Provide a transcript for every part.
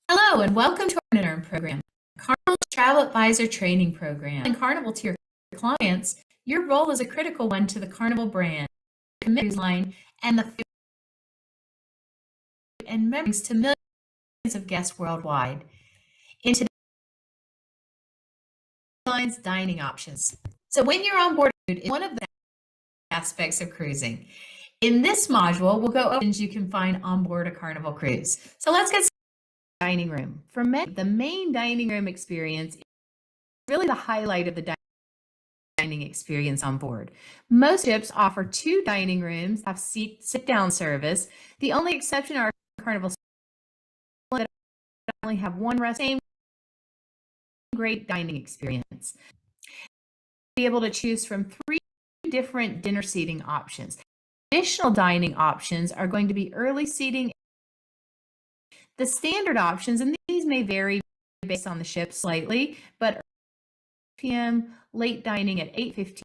Hello and welcome to our intern program, Carnival's Travel Advisor Training Program. And Carnival to your clients, your role is a critical one to the Carnival brand, committee's line, and the food and memories to millions of guests worldwide. In today's dining options. So when you're on board, it's one of the aspects of cruising. In this module, we'll go over things you can find on board a Carnival cruise. So let's get started. Dining room. For many, the main dining room experience is really the highlight of the dining experience on board. Most ships offer 2 dining rooms, have sit-down service. The only exception are Carnival that only have one restaurant. Great dining experience. Be able to choose from 3 different dinner seating options. Additional dining options are going to be early seating. The standard options, and these may vary based on the ship slightly, but p.m. late dining at 8:15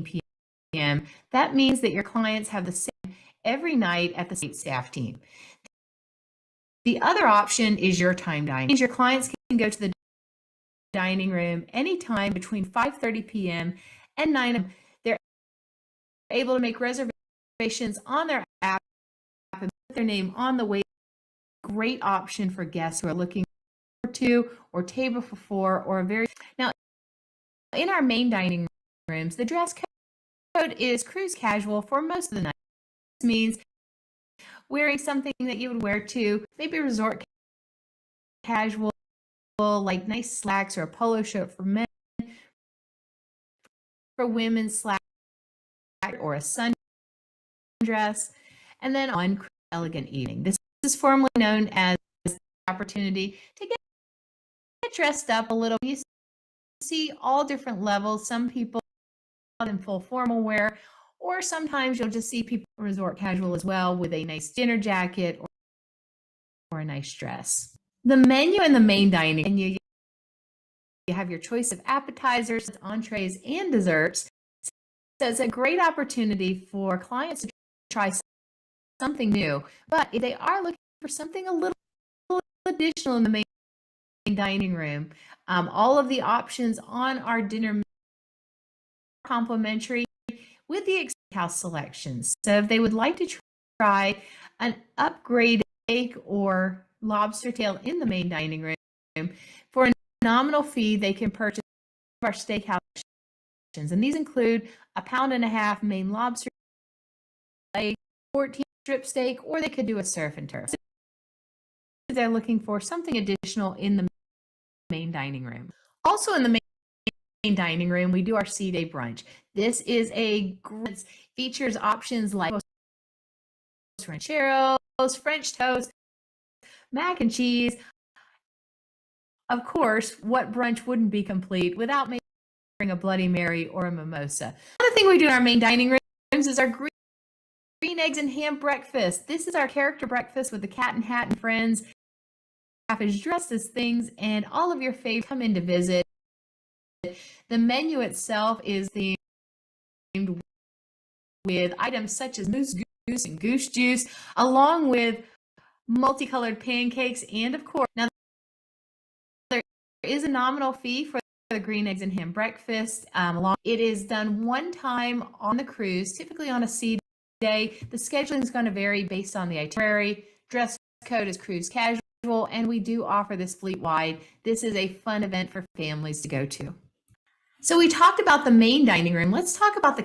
p.m. That means that your clients have the same every night at the same staff team. The other option is your time dining. It means your clients can go to the dining room anytime between 5:30 p.m. and 9 a.m. They're able to make reservations on their app and put their name on the wait. Great option for guests who are looking for 2 or table for 4 or a very. Now, in our main dining rooms, the dress code is cruise casual for most of the night. This means wearing something that you would wear to maybe resort casual, like nice slacks or a polo shirt for men, for women slack or a sundress, and then on elegant evening. This is formally known as the opportunity to get dressed up a little. You see all different levels. Some people in full formal wear, or sometimes you'll just see people resort casual as well with a nice dinner jacket or a nice dress. The menu in the main dining menu, you have your choice of appetizers, entrees, and desserts. So it's a great opportunity for clients to try something new, but if they are looking for something a little additional in the main dining room, all of the options on our dinner menu are complimentary with the house selections. So if they would like to try an upgraded steak or lobster tail in the main dining room, for a nominal fee, they can purchase our steakhouse options, and these include a 1.5 pound Maine lobster, a 14 strip steak, or they could do a surf and turf. They're looking for something additional in the main dining room. Also in the main dining room, we do our sea day brunch. This is a great, features options like rancheros, French toast, mac and cheese. Of course, what brunch wouldn't be complete without making a Bloody Mary or a mimosa? Another thing we do in our main dining rooms is our green eggs and ham breakfast. This is our character breakfast with the Cat and Hat and friends. Staff is dressed as things, and all of your favorites come in to visit. The menu itself is themed with items such as moose goose and goose juice, along with multicolored pancakes, and of course, now there is a nominal fee for the green eggs and ham breakfast. It is done one time on the cruise, typically on a sea day. The scheduling is going to vary based on the itinerary. Dress code is cruise casual, and we do offer this fleet-wide. This is a fun event for families to go to. So we talked about the main dining room. Let's talk about the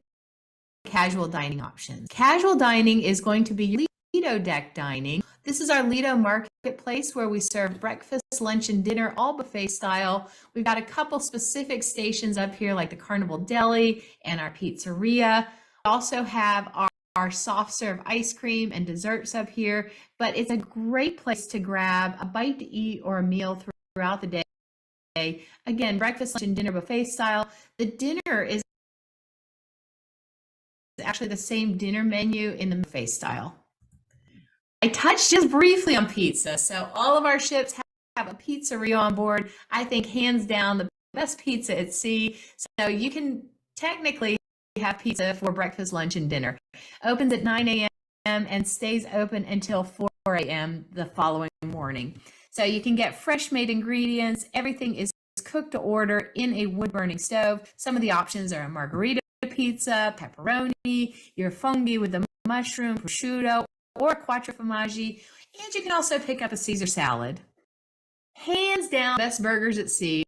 casual dining options. Casual dining is going to be Lido deck dining. This is our Lido marketplace where we serve breakfast, lunch, and dinner, all buffet style. We've got a couple specific stations up here like the Carnival Deli and our pizzeria. We also have our soft serve ice cream and desserts up here, but it's a great place to grab a bite to eat or a meal throughout the day. Again, breakfast, lunch, and dinner buffet style. The dinner is actually the same dinner menu in the buffet style. I touched just briefly on pizza. So all of our ships have a pizzeria on board. I think hands down the best pizza at sea. So you can technically have pizza for breakfast, lunch, and dinner. Opens at 9 a.m. and stays open until 4 a.m. the following morning. So you can get fresh made ingredients. Everything is cooked to order in a wood burning stove. Some of the options are a margarita pizza, pepperoni, your funghi with the mushroom, prosciutto, or quattro formaggi. And you can also pick up a Caesar salad. Hands down, best burgers at sea.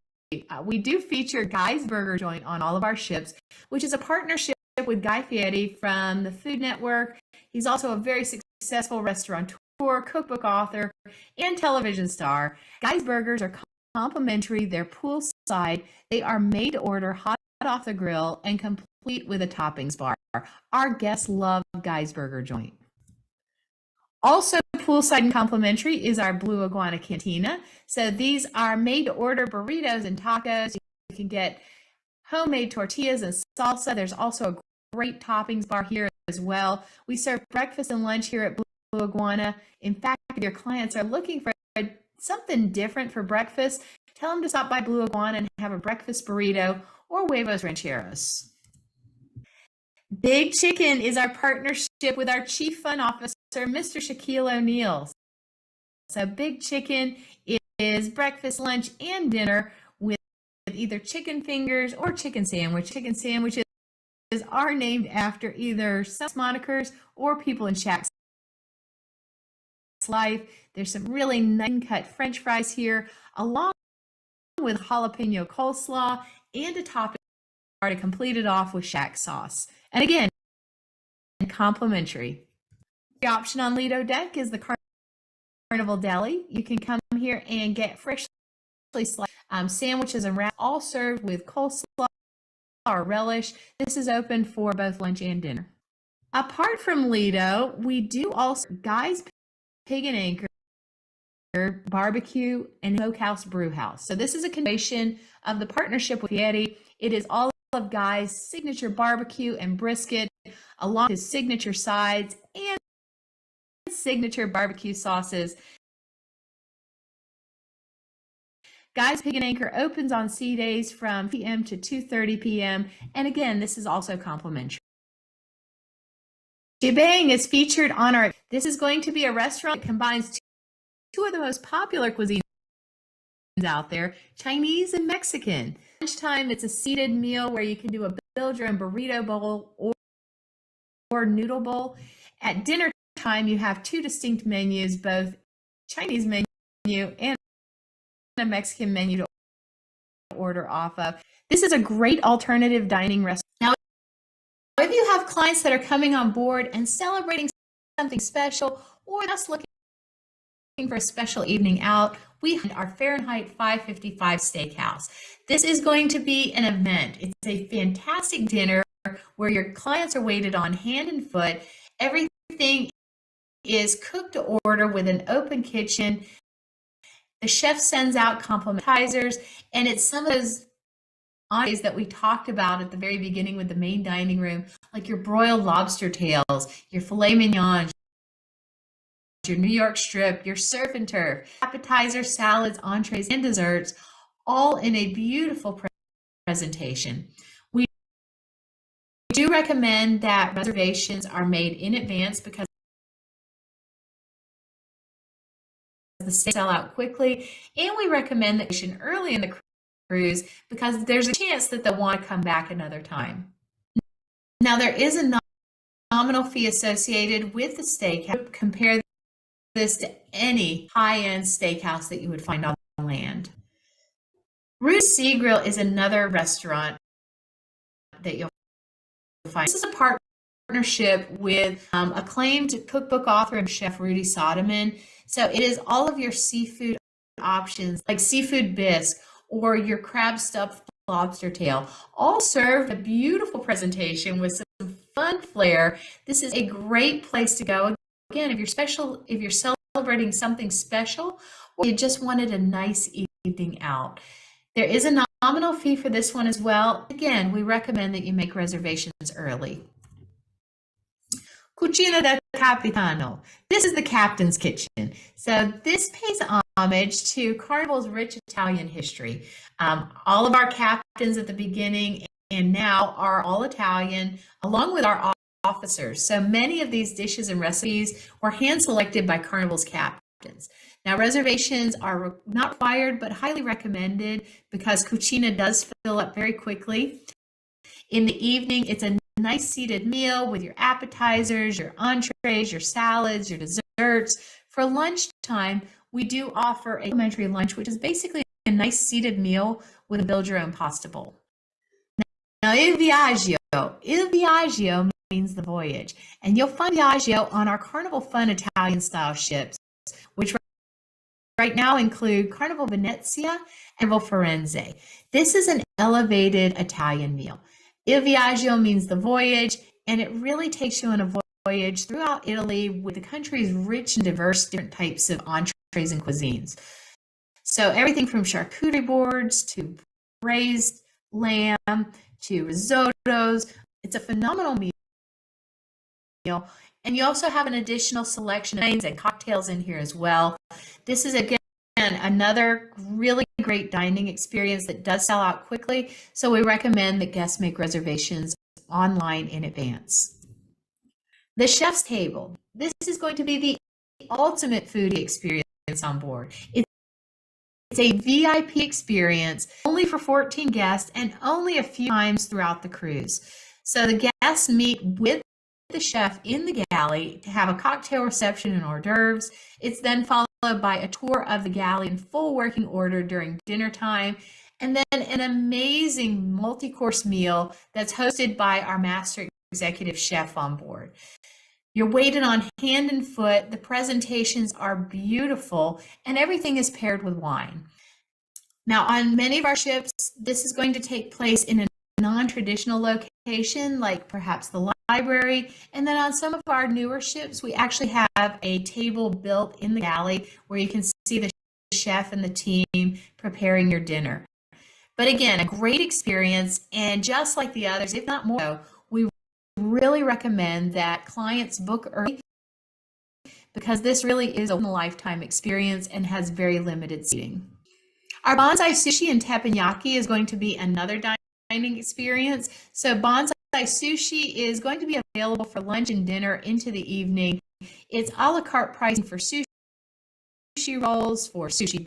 We do feature Guy's Burger Joint on all of our ships, which is a partnership with Guy Fieri from the Food Network. He's also a very successful restaurateur, cookbook author, and television star. Guy's Burgers are complimentary. They're poolside. They are made to order, hot off the grill, and complete with a toppings bar. Our guests love Guy's Burger Joint. Also poolside and complimentary is our Blue Iguana Cantina. So these are made to order burritos and tacos. You can get homemade tortillas and salsa. There's also a great toppings bar here as well. We serve breakfast and lunch here at Blue Iguana. In fact, if your clients are looking for something different for breakfast, tell them to stop by Blue Iguana and have a breakfast burrito or huevos rancheros. Big Chicken is our partnership with our Chief Fun Officer, Mr. Shaquille O'Neal. So Big Chicken is breakfast, lunch, and dinner with either chicken fingers or chicken sandwich. Chicken sandwiches are named after either some monikers or people in Shaq's life. There's some really nice cut French fries here, along with jalapeno coleslaw and a topping bar to complete it off with Shaq sauce. And again, complimentary. The option on Lido Deck is the Carnival Deli. You can come here and get freshly sliced sandwiches and wraps, all served with coleslaw or relish. This is open for both lunch and dinner. Apart from Lido, we do also Guy's Pig and Anchor Barbecue and Smokehouse Brew House. So this is a continuation of the partnership with Yeti. It is all of Guy's signature barbecue and brisket, along with his signature sides and signature barbecue sauces. Guy's Pig and Anchor opens on sea days from p.m. to 2:30 p.m. And again, this is also complimentary. Shebang is featured on our. This is going to be a restaurant that combines two of the most popular cuisines out there, Chinese and Mexican. Lunchtime, it's a seated meal where you can do a build your own burrito bowl or noodle bowl. At dinner time, you have two distinct menus, both Chinese menu and a Mexican menu to order off of. This is a great alternative dining restaurant. Now, if you have clients that are coming on board and celebrating something special or just looking for a special evening out, we have our Fahrenheit 555 Steakhouse. This is going to be an event. It's a fantastic dinner where your clients are waited on hand and foot. Everything is cooked to order with an open kitchen. The chef sends out complimentizers, and it's some of those entrees that we talked about at the very beginning with the main dining room, like your broiled lobster tails, your filet mignon, your New York strip, your surf and turf, appetizers, salads, entrees, and desserts, all in a beautiful presentation. We do recommend that reservations are made in advance because the steaks sell out quickly, and we recommend that you early in the cruise because there's a chance that they'll want to come back another time. Now, there is a nominal fee associated with the steakhouse. Compare this to any high-end steakhouse that you would find on land. Rudy's Sea Grill is another restaurant that you'll find. This is a partnership with acclaimed cookbook author and chef Rudy Sodeman. So it is all of your seafood options like seafood bisque or your crab stuffed lobster tail, all served a beautiful presentation with some fun flair. This is a great place to go. Again, if you're celebrating something special or you just wanted a nice evening out. There is a nominal fee for this one as well. Again, we recommend that you make reservations early. Cucina del Capitano. This is the captain's kitchen. So this pays homage to Carnival's rich Italian history. All of our captains at the beginning and now are all Italian, along with our officers. So many of these dishes and recipes were hand selected by Carnival's captains. Now, reservations are not required, but highly recommended because cucina does fill up very quickly. In the evening, it's a nice seated meal with your appetizers, your entrees, your salads, your desserts. For lunchtime, we do offer a complimentary lunch, which is basically a nice seated meal with a build your own pasta bowl. Now, il viaggio means the voyage, and you'll find viaggio on our Carnival Fun Italian style ships, which right now include Carnival Venezia and Carnival Firenze. This is an elevated Italian meal. Il viaggio means the voyage, and it really takes you on a voyage throughout Italy with the country's rich and diverse different types of entrees and cuisines. So everything from charcuterie boards to braised lamb to risottos. It's a phenomenal meal. And you also have an additional selection of wines and cocktails in here as well. This is, again, another really great dining experience that does sell out quickly. So we recommend that guests make reservations online in advance. The chef's table. This is going to be the ultimate foodie experience on board. It's a VIP experience only for 14 guests and only a few times throughout the cruise. So the guests meet with the chef in the galley to have a cocktail reception and hors d'oeuvres. It's then followed by a tour of the galley in full working order during dinner time, and then an amazing multi-course meal that's hosted by our master executive chef on board. You're waited on hand and foot. The presentations are beautiful, and everything is paired with wine. Now, on many of our ships, this is going to take place in a non-traditional location, like perhaps the library. And then on some of our newer ships, we actually have a table built in the galley where you can see the chef and the team preparing your dinner. But again, a great experience, and just like the others, if not more, we really recommend that clients book early because this really is a lifetime experience and has very limited seating. Our bonsai sushi and teppanyaki is going to be another dining experience. So bonsai sushi is going to be available for lunch and dinner into the evening. It's a la carte pricing for sushi rolls, for sushi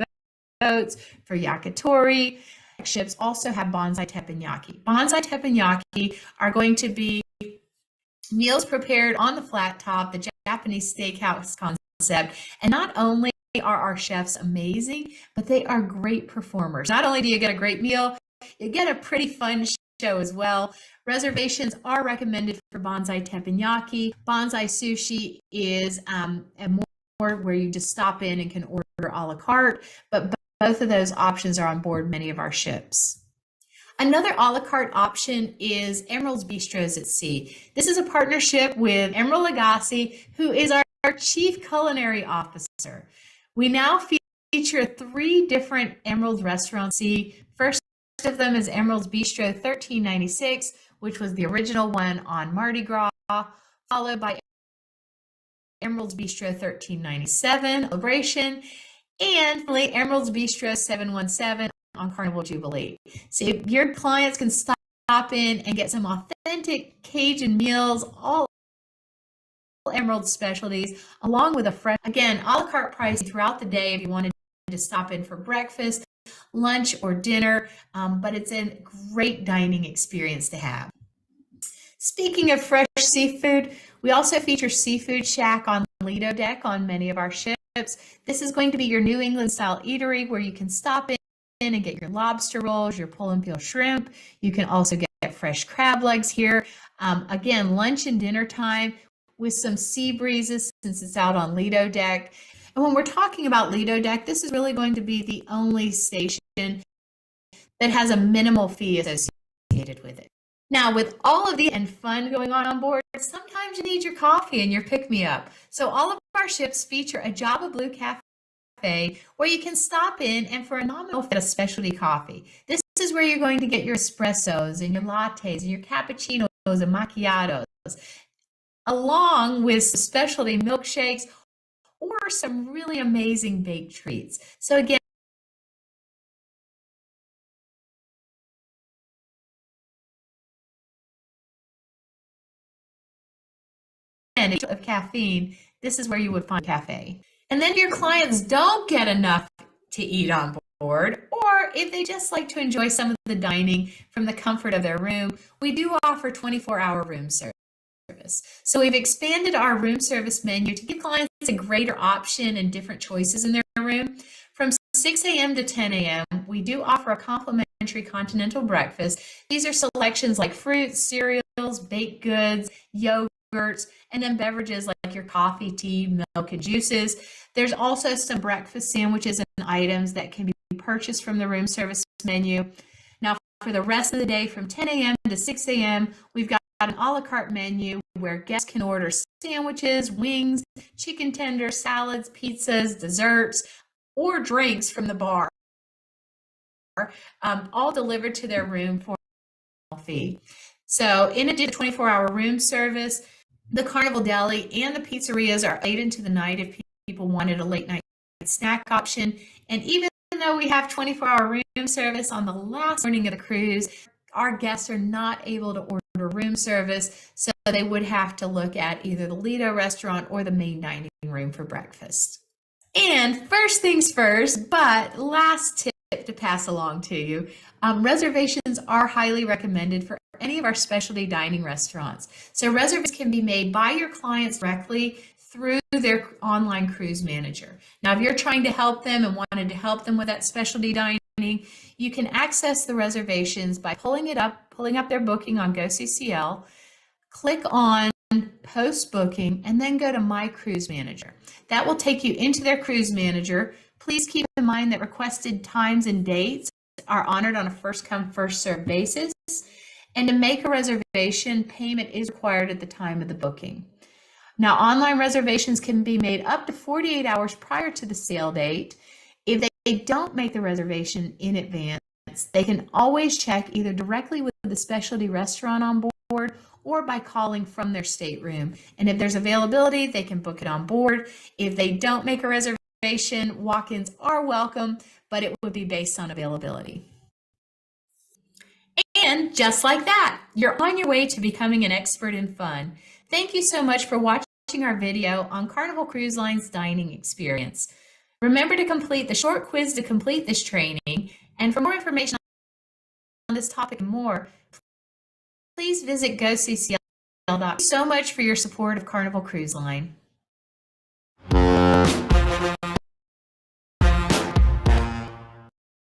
boats, for yakitori. Ships also have bonsai teppanyaki. Bonsai teppanyaki are going to be meals prepared on the flat top, the Japanese steakhouse concept. And not only are our chefs amazing, but they are great performers. Not only do you get a great meal, you get a pretty fun show as well. Reservations are recommended for bonsai teppanyaki. Bonsai sushi is a more where you just stop in and can order a la carte, but both of those options are on board many of our ships. Another a la carte option is Emerald's Bistros at Sea. This is a partnership with Emerald Lagasse, who is our Chief Culinary Officer. We now feature 3 different Emerald's restaurants at sea. First of them is Emerald's Bistro 1396, which was the original one on Mardi Gras, followed by Emerald's Bistro 1397, Celebration, and finally Emerald's Bistro 717 on Carnival Jubilee. So your clients can stop in and get some authentic Cajun meals, all Emerald specialties, along with a fresh, again, a la carte pricing throughout the day if you wanted to stop in for breakfast, lunch, or dinner, but it's a great dining experience to have. Speaking of fresh seafood, we also feature Seafood Shack on Lido Deck on many of our ships. This is going to be your New England style eatery where you can stop in and get your lobster rolls, your pull and peel shrimp. You can also get fresh crab legs here. Again, lunch and dinner time with some sea breezes since it's out on Lido Deck. And when we're talking about Lido Deck, this is really going to be the only station that has a minimal fee associated with it. Now, with all of the and fun going on board, sometimes you need your coffee and your pick-me-up. So all of our ships feature a Java Blue Cafe where you can stop in and for a nominal get a specialty coffee. This is where you're going to get your espressos and your lattes and your cappuccinos and macchiatos, along with specialty milkshakes or some really amazing baked treats. So again, of caffeine, this is where you would find cafe. And then if your clients don't get enough to eat on board, or if they just like to enjoy some of the dining from the comfort of their room, we do offer 24-hour room service. So we've expanded our room service menu to give clients a greater option and different choices in their room. From 6 a.m. to 10 a.m., we do offer a complimentary continental breakfast. These are selections like fruits, cereals, baked goods, yogurts, and then beverages like your coffee, tea, milk, and juices. There's also some breakfast sandwiches and items that can be purchased from the room service menu. Now, for the rest of the day from 10 a.m. to 6 a.m., we've got an a la carte menu where guests can order sandwiches, wings, chicken tenders, salads, pizzas, desserts, or drinks from the bar, all delivered to their room for a fee. So in addition to 24-hour room service, the Carnival Deli and the pizzerias are late into the night if people wanted a late night snack option. And even though we have 24-hour room service on the last morning of the cruise, our guests are not able to order room service, so they would have to look at either the Lido restaurant or the main dining room for breakfast. And first things first, but last tip to pass along to you, reservations are highly recommended for any of our specialty dining restaurants. So reservations can be made by your clients directly through their online cruise manager. Now, if you're trying to help them and wanted to help them with that specialty dining, you can access the reservations by pulling up their booking on GoCCL, click on post booking, and then go to My Cruise Manager. That will take you into their cruise manager. Please keep in mind that requested times and dates are honored on a first come, first served basis. And to make a reservation, payment is required at the time of the booking. Now, online reservations can be made up to 48 hours prior to the sail date. If they don't make the reservation in advance, they can always check either directly with the specialty restaurant on board or by calling from their stateroom. And if there's availability, they can book it on board. If they don't make a reservation, walk-ins are welcome, but it would be based on availability. And just like that, you're on your way to becoming an expert in fun. Thank you so much for watching our video on Carnival Cruise Line's dining experience. Remember to complete the short quiz to complete this training. And for more information on this topic and more, please visit GoCCL.com. Thank you so much for your support of Carnival Cruise Line.